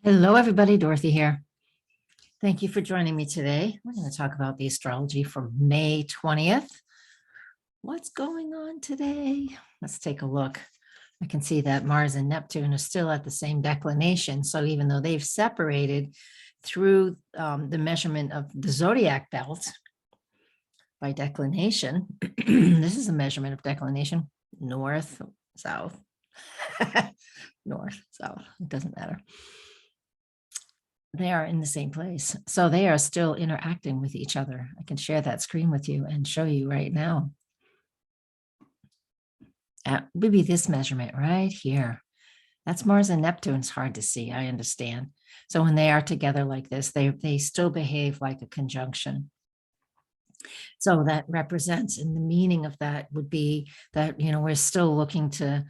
Hello, everybody. Dorothy here. Thank you for joining me today. We're going to talk about the astrology for May 20th. What's going on today? Let's take a look. I can see that Mars and Neptune are still at the same declination. So even though they've separated through the measurement of the zodiac belt by declination, this is a measurement of declination, north, south, north, south, it doesn't matter. They are in the same place. So they are still interacting with each other. I can share that screen with you and show you right now. Maybe this measurement right here. That's Mars and Neptune. It's hard to see, I understand. So when they are together like this, they still behave like a conjunction. So that represents, and the meaning of that would be that, we're still looking to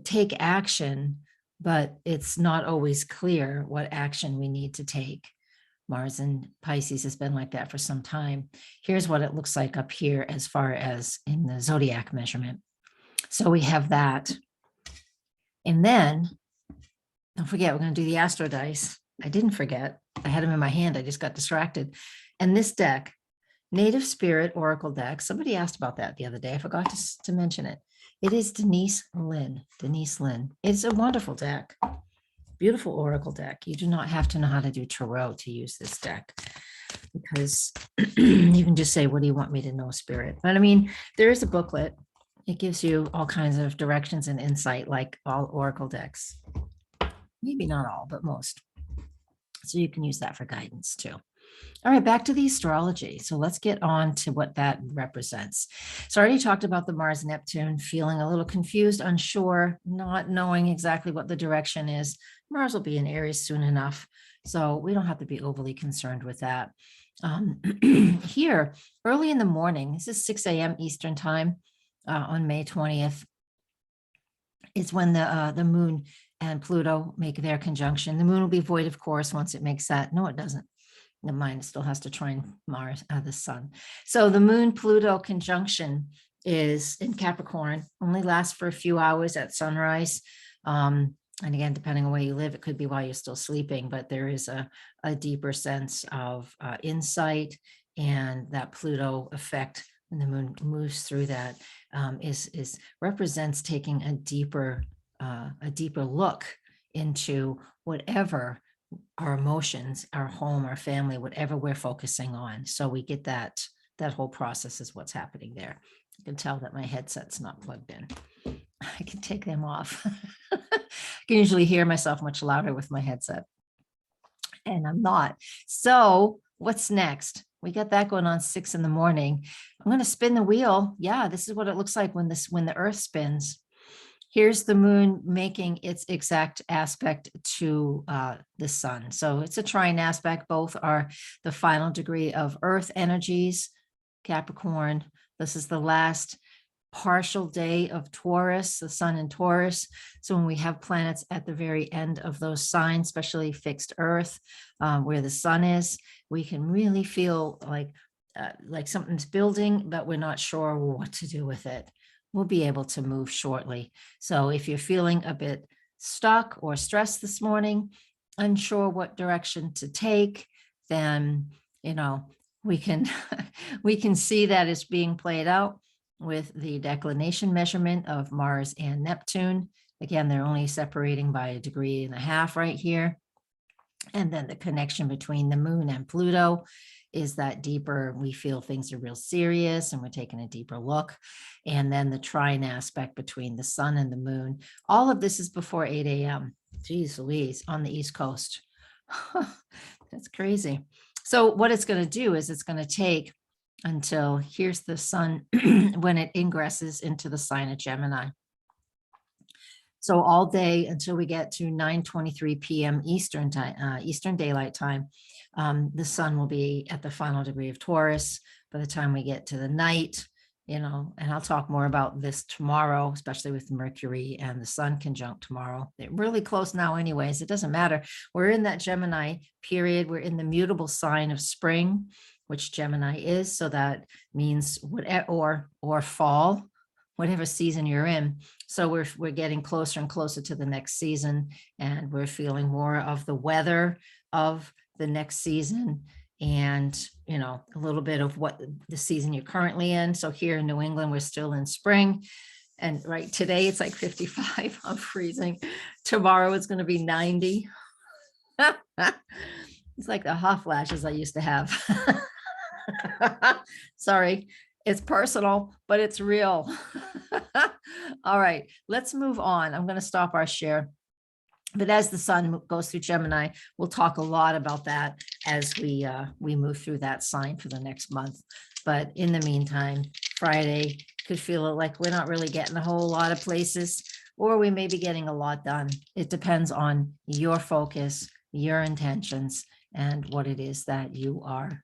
take action, but it's not always clear what action we need to take. Mars in Pisces has been like that for some time. Here's what it looks like up here as far as in the zodiac measurement. So we have that. And then, don't forget, we're going to do the astro dice. I didn't forget. I had them in my hand. I just got distracted. And this deck, Native Spirit Oracle deck. Somebody asked about that the other day. I forgot to mention it. It is Denise Lynn. It's a wonderful deck. Beautiful Oracle deck. You do not have to know how to do tarot to use this deck, because you can just say, what do you want me to know, Spirit? But I mean, there is a booklet. It gives you all kinds of directions and insight, like all Oracle decks. Maybe not all, but most. So you can use that for guidance too. All right, back to the astrology. So let's get on to what that represents. So I already talked about the Mars Neptune, feeling a little confused, unsure, not knowing exactly what the direction is. Mars will be in Aries soon enough, so we don't have to be overly concerned with that. Here, early in the morning, this is 6 a.m. Eastern time on May 20th, is when the moon and Pluto make their conjunction. The moon will be void, of course, once it makes that. No, it doesn't. The mind still has to trine Mars, the sun. So the moon Pluto conjunction is in Capricorn, only lasts for a few hours at sunrise. And again, depending on where you live, it could be while you're still sleeping, but there is a deeper sense of insight, and that Pluto effect when the moon moves through that is represents taking a deeper look into whatever our emotions, our home, our family, whatever we're focusing on. So we get that whole process is what's happening there. You can tell that my headset's not plugged in. I can take them off. I can usually hear myself much louder with my headset, and I'm not. So what's next? We got that going on 6 in the morning. I'm going to spin the wheel. Yeah, this is what it looks like when the earth spins. Here's the moon making its exact aspect to the sun. So it's a trine aspect. Both are the final degree of earth energies, Capricorn. This is the last partial day of Taurus, the sun in Taurus. So when we have planets at the very end of those signs, especially fixed earth, where the sun is, we can really feel like something's building, but we're not sure what to do with it. We'll be able to move shortly. So if you're feeling a bit stuck or stressed this morning, unsure what direction to take, then, we can see that it's being played out with the declination measurement of Mars and Neptune. Again, they're only separating by 1.5 degrees right here. And then the connection between the moon and Pluto is that deeper, we feel things are real serious and we're taking a deeper look. And then the trine aspect between the sun and the moon. All of this is before 8 a.m. Geez Louise, on the East Coast. That's crazy. So what it's going to do is it's going to take until here's the sun when it ingresses into the sign of Gemini. So all day until we get to 9:23 p.m. Eastern time, Eastern Daylight Time, the sun will be at the final degree of Taurus. By the time we get to the night, and I'll talk more about this tomorrow, especially with Mercury and the sun conjunct tomorrow. They're really close now anyways. It doesn't matter. We're in that Gemini period. We're in the mutable sign of spring, which Gemini is. So that means whatever, or fall, whatever season you're in. So we're getting closer and closer to the next season, and we're feeling more of the weather of the next season, and a little bit of what the season you're currently in. So here in New England, we're still in spring. And right today it's like 55. I'm freezing. Tomorrow it's going to be 90. It's like the hot flashes I used to have. Sorry, it's personal, but it's real. All right, let's move on. I'm going to stop our share. But as the sun goes through Gemini, we'll talk a lot about that as we move through that sign for the next month. But in the meantime, Friday could feel like we're not really getting a whole lot of places, or we may be getting a lot done. It depends on your focus, your intentions, and what it is that you are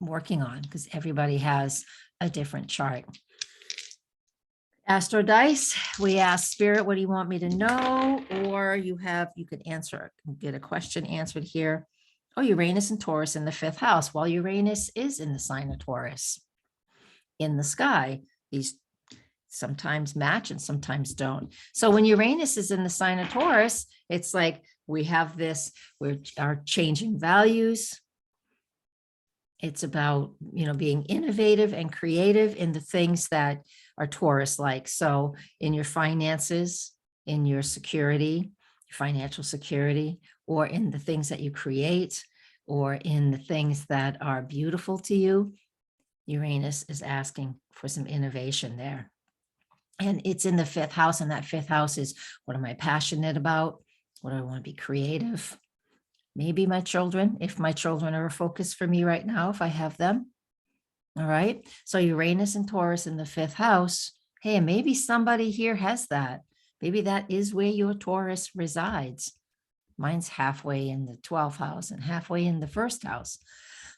working on, because everybody has a different chart. Astro Dice, we ask Spirit, what do you want me to know? Or you could answer, get a question answered here. Oh, Uranus and Taurus in the 5th house. While Uranus is in the sign of Taurus in the sky, these sometimes match and sometimes don't. So when Uranus is in the sign of Taurus, it's like we have this, we are changing values. It's about, being innovative and creative in the things that are Taurus like. So in your finances, in your security, your financial security, or in the things that you create, or in the things that are beautiful to you, Uranus is asking for some innovation there. And it's in the 5th house, and that 5th house is, what am I passionate about? What do I want to be creative? Maybe my children, if my children are a focus for me right now, if I have them. All right. So Uranus and Taurus in the 5th house. Hey, and maybe somebody here has that. Maybe that is where your Taurus resides. Mine's halfway in the 12th house and halfway in the 1st house.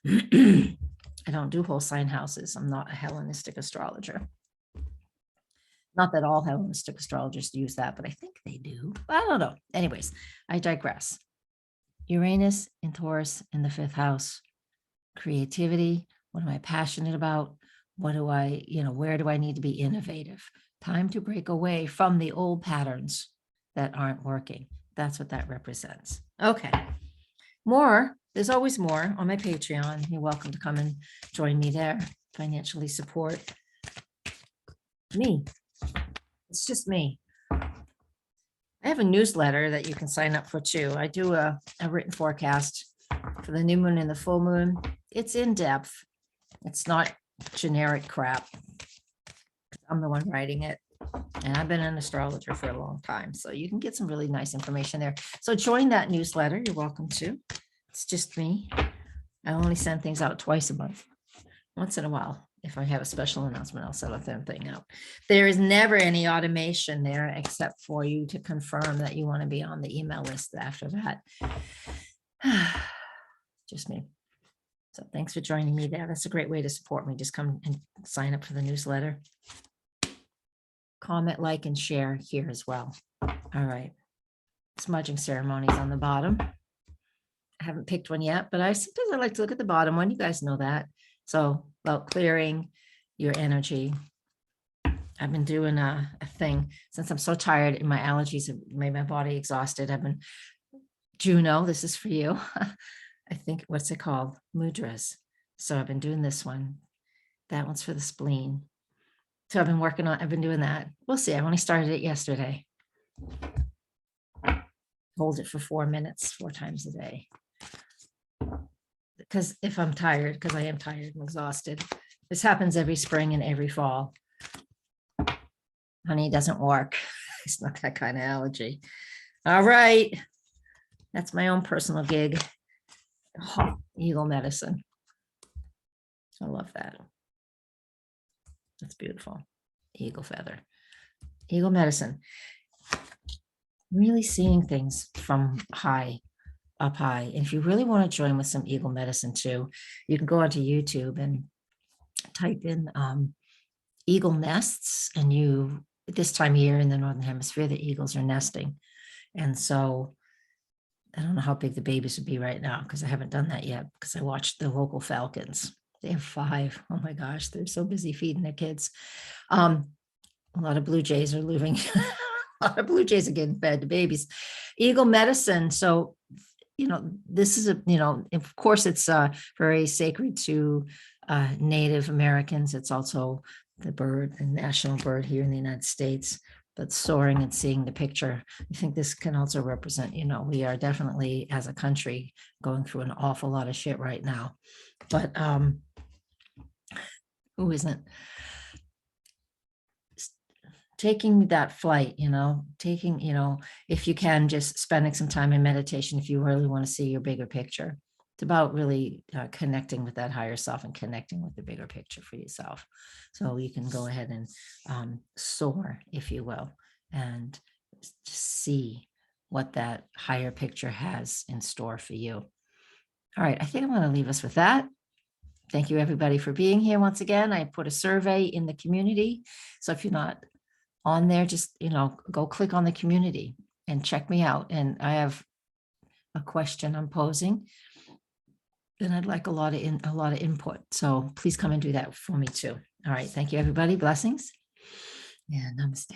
I don't do whole sign houses. I'm not a Hellenistic astrologer. Not that all Hellenistic astrologers use that, but I think they do. I don't know. Anyways, I digress. Uranus in Taurus in the 5th house. Creativity. What am I passionate about? What do I, where do I need to be innovative? Time to break away from the old patterns that aren't working. That's what that represents. Okay. More. There's always more on my Patreon. You're welcome to come and join me there. Financially support me. It's just me. I have a newsletter that you can sign up for too. I do a written forecast for the new moon and the full moon. It's in depth. It's not generic crap. I'm the one writing it. And I've been an astrologer for a long time. So you can get some really nice information there. So join that newsletter. You're welcome to. It's just me. I only send things out twice a month. Once in a while, if I have a special announcement, I'll send a thing out. There is never any automation there except for you to confirm that you want to be on the email list after that. Just me. So thanks for joining me there. That's a great way to support me. Just come and sign up for the newsletter. Comment, like, and share here as well. All right. Smudging ceremonies on the bottom. I haven't picked one yet, but sometimes I like to look at the bottom one. You guys know that. So about clearing your energy. I've been doing a thing since I'm so tired and my allergies have made my body exhausted. Juno, this is for you. I think, what's it called? Mudras. So I've been doing this one. That one's for the spleen. So I've been doing that. We'll see. I only started it yesterday. Hold it for 4 minutes, 4 times a day. Because if I'm tired, because I am tired and exhausted, this happens every spring and every fall. Honey, it doesn't work. It's not that kind of allergy. All right. That's my own personal gig. Oh, eagle medicine. I love that. That's beautiful. Eagle feather. Eagle medicine. Really seeing things from up high. And if you really want to join with some eagle medicine too, you can go onto YouTube and type in eagle nests. And this time of year in the Northern Hemisphere, the eagles are nesting. And so I don't know how big the babies would be right now because I haven't done that yet because I watched the local falcons. They have 5. Oh my gosh, they're so busy feeding their kids. A lot of blue jays are living. A lot of blue jays are getting fed to babies. Eagle medicine. So, this is of course, it's very sacred to Native Americans. It's also the national bird here in the United States. But soaring and seeing the picture, I think this can also represent, we are definitely, as a country, going through an awful lot of shit right now. But who isn't? Taking that flight, if you can, just spending some time in meditation if you really want to see your bigger picture. It's about really connecting with that higher self and connecting with the bigger picture for yourself. So you can go ahead and soar, if you will, and just see what that higher picture has in store for you. All right, I think I'm going to leave us with that. Thank you, everybody, for being here once again. I put a survey in the community. So if you're not on there, just, go click on the community and check me out. And I have a question I'm posing, and I'd like a lot of input. So please come and do that for me too. All right. Thank you, everybody. Blessings and namaste.